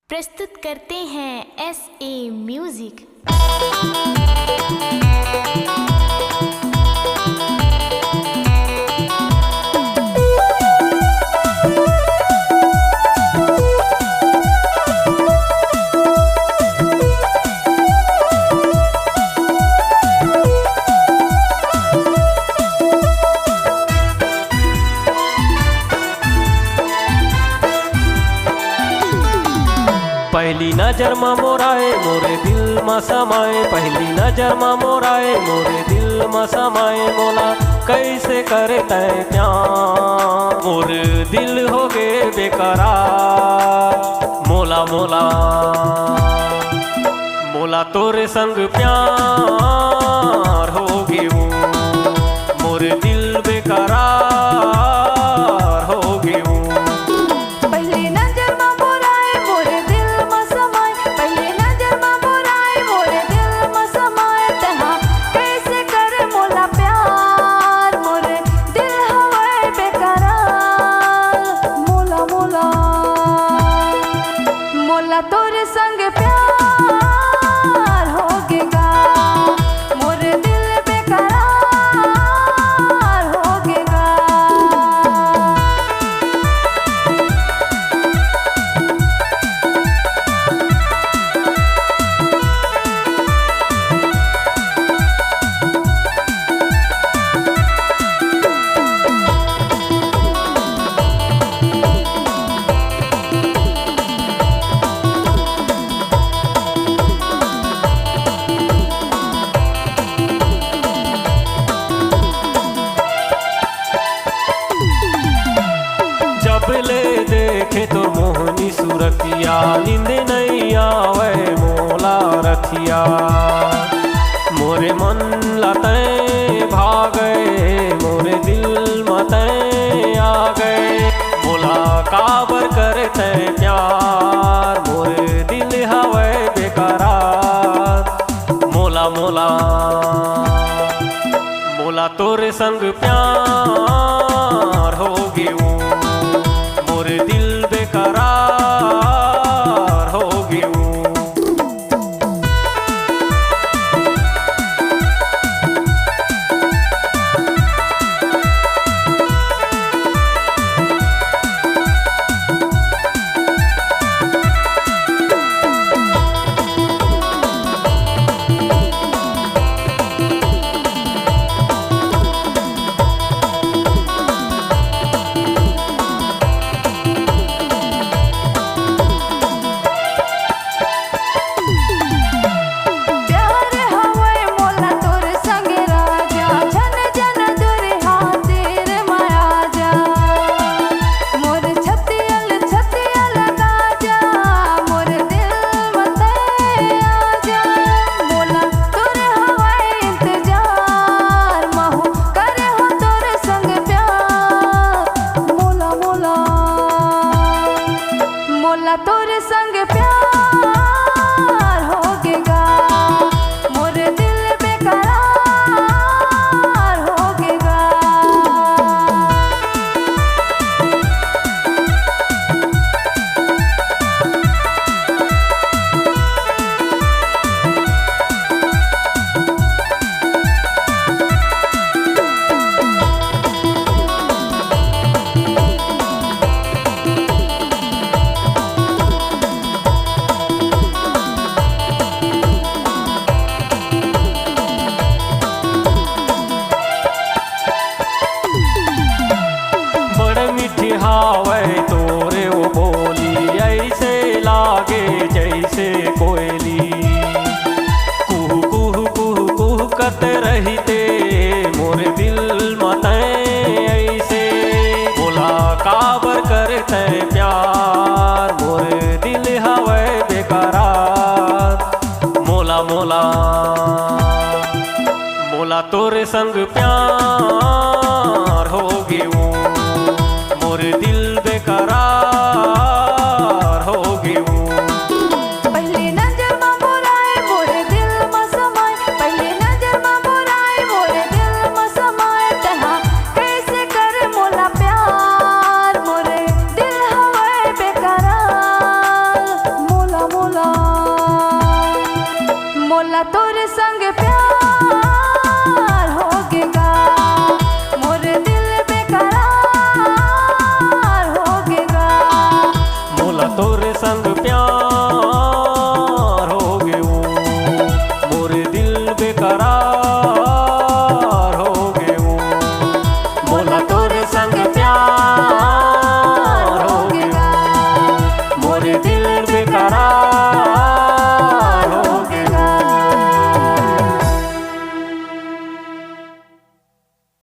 प्रस्तुत करते हैं SA म्यूजिक। पहली नजर में मोराए मोरे दिल में समाए, पहली नजर में मोराए मोरे दिल में समाए। मोला कैसे करे तय प्यार, मोर दिल हो गे बेकरार। मोला मोला मोला तोरे संग प्यार हो गे वो, मोर दिल बेकरार हो गे वो। मोला तोरे संग प्यार हो गेगा, मोर दिल बेकरार हो गेगा। ले देखे तो मोहनी सुरतिया, नींद नहीं आवे मोला रखिया। मोरे मन लते भागे, मोरे दिल मते आ गए। मोला काबर करते प्यार, मोरे दिल हवे बेकरार। मोला मोला मोला तोरे संग प्यार हो गे वो, मोर दिल बेकरार हो गे वो। मोला तोरे संग प्यार हो गेगा, मोर दिल बेकरार हो गेगा। हावे तोरे वो बोली, ऐसे लागे जैसे कोयली। कुहू कुहू कुहू कुहू करते रहते मोरे दिल मते ऐसे। मोला काबर करते प्यार, मोरे दिल हवे बेकरार। मोला मोला मोला तोरे संग प्यार हो गे वो, मोर दिल बेकरार हो गे वो। पहली नजर में मोराए मोरे दिल में समाए, पहली नजर में मोराए मोरे दिल में समाए। तहा कैसे कर मोला प्यार, मोरे दिल हवे बेकरार। करा